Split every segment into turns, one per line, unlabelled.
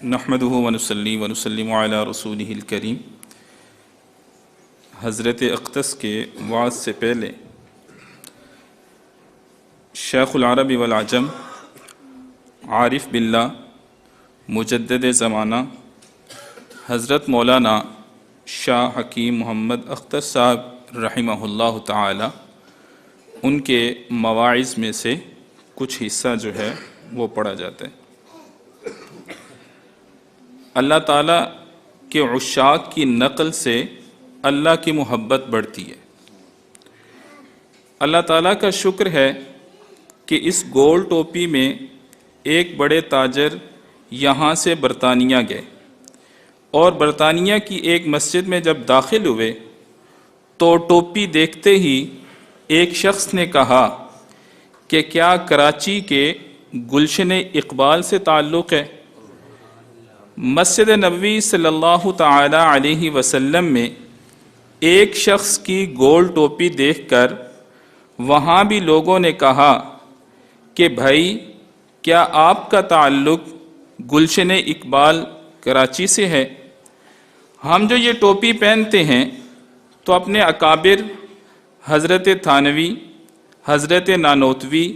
نحمدہ ونصلی ونسلم علی رسولہ الکریم۔ حضرت اقدس کے وعظ سے پہلے شیخ العرب والعجم عارف باللہ مجدد زمانہ حضرت مولانا شاہ حکیم محمد اختر صاحب رحمہ اللہ تعالی ان کے مواعظ میں سے کچھ حصہ جو ہے وہ پڑھا جاتا ہے۔ اللہ تعالیٰ کے عشاق کی نقل سے اللہ کی محبت بڑھتی ہے۔ اللہ تعالیٰ کا شکر ہے کہ اس گول ٹوپی میں ایک بڑے تاجر یہاں سے برطانیہ گئے اور برطانیہ کی ایک مسجد میں جب داخل ہوئے تو ٹوپی دیکھتے ہی ایک شخص نے کہا کہ کیا کراچی کے گلشن اقبال سے تعلق ہے؟ مسجد نبوی صلی اللہ تعالی علیہ وسلم میں ایک شخص کی گول ٹوپی دیکھ کر وہاں بھی لوگوں نے کہا کہ بھائی کیا آپ کا تعلق گلشن اقبال کراچی سے ہے؟ ہم جو یہ ٹوپی پہنتے ہیں تو اپنے اکابر حضرت تھانوی، حضرت نانوتوی،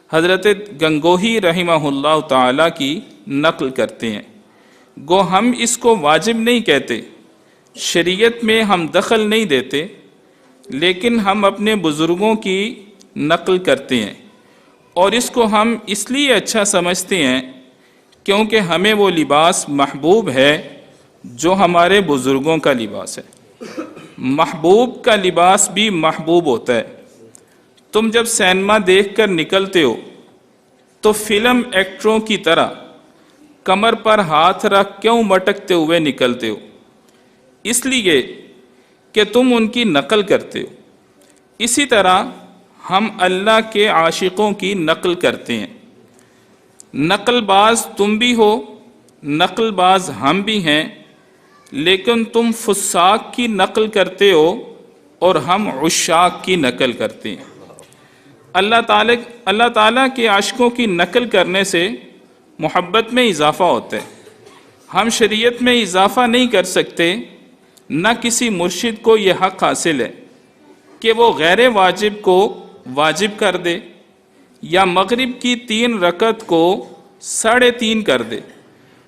حضرت گنگوہی رحمہ اللہ تعالی کی نقل کرتے ہیں۔ گو ہم اس کو واجب نہیں کہتے، شریعت میں ہم دخل نہیں دیتے، لیکن ہم اپنے بزرگوں کی نقل کرتے ہیں اور اس کو ہم اس لیے اچھا سمجھتے ہیں کیونکہ ہمیں وہ لباس محبوب ہے جو ہمارے بزرگوں کا لباس ہے۔ محبوب کا لباس بھی محبوب ہوتا ہے۔ تم جب سینما دیکھ کر نکلتے ہو تو فلم ایکٹروں کی طرح کمر پر ہاتھ رکھ کیوں مٹکتے ہوئے نکلتے ہو؟ اس لیے کہ تم ان کی نقل کرتے ہو۔ اسی طرح ہم اللہ کے عاشقوں کی نقل کرتے ہیں۔ نقل باز تم بھی ہو، نقل باز ہم بھی ہیں، لیکن تم فساق کی نقل کرتے ہو اور ہم عشاق کی نقل کرتے ہیں۔ اللہ تعالیٰ کے عاشقوں کی نقل کرنے سے محبت میں اضافہ ہوتا ہے۔ ہم شریعت میں اضافہ نہیں کر سکتے، نہ کسی مرشد کو یہ حق حاصل ہے کہ وہ غیر واجب کو واجب کر دے یا مغرب کی 3 رکعت کو 3.5 کر دے۔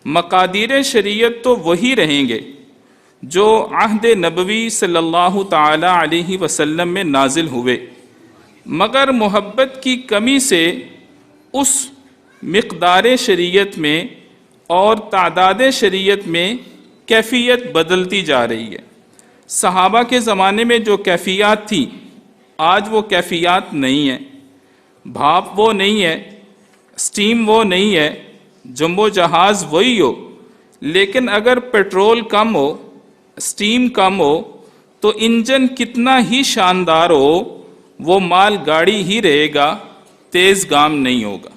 مقادیر شریعت تو وہی رہیں گے جو عہد نبوی صلی اللہ تعالی علیہ وسلم میں نازل ہوئے، مگر محبت کی کمی سے اس مقدار شریعت میں اور تعداد شریعت میں کیفیت بدلتی جا رہی ہے۔ صحابہ کے زمانے میں جو کیفیات تھی آج وہ کیفیات نہیں ہے۔ بھاپ وہ نہیں ہے، سٹیم وہ نہیں ہے، جمبو جہاز وہی ہو، لیکن اگر پیٹرول کم ہو، سٹیم کم ہو تو انجن کتنا ہی شاندار ہو وہ مال گاڑی ہی رہے گا، تیز گام نہیں ہوگا۔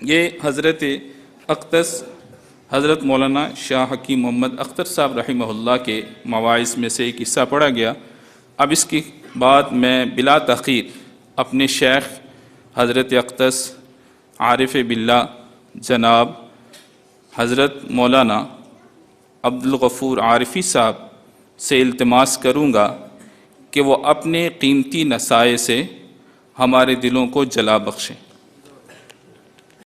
یہ حضرت اقدس حضرت مولانا شاہ حکیم محمد اختر صاحب رحمہ اللہ کے مواعظ میں سے ایک حصہ پڑھا گیا۔ اب اس کے بعد میں بلا تاخیر اپنے شیخ حضرت اقدس عارف باللہ جناب حضرت مولانا عبدالغفور عارفی صاحب سے التماس کروں گا کہ وہ اپنے قیمتی نصائح سے ہمارے دلوں کو جلا بخشیں۔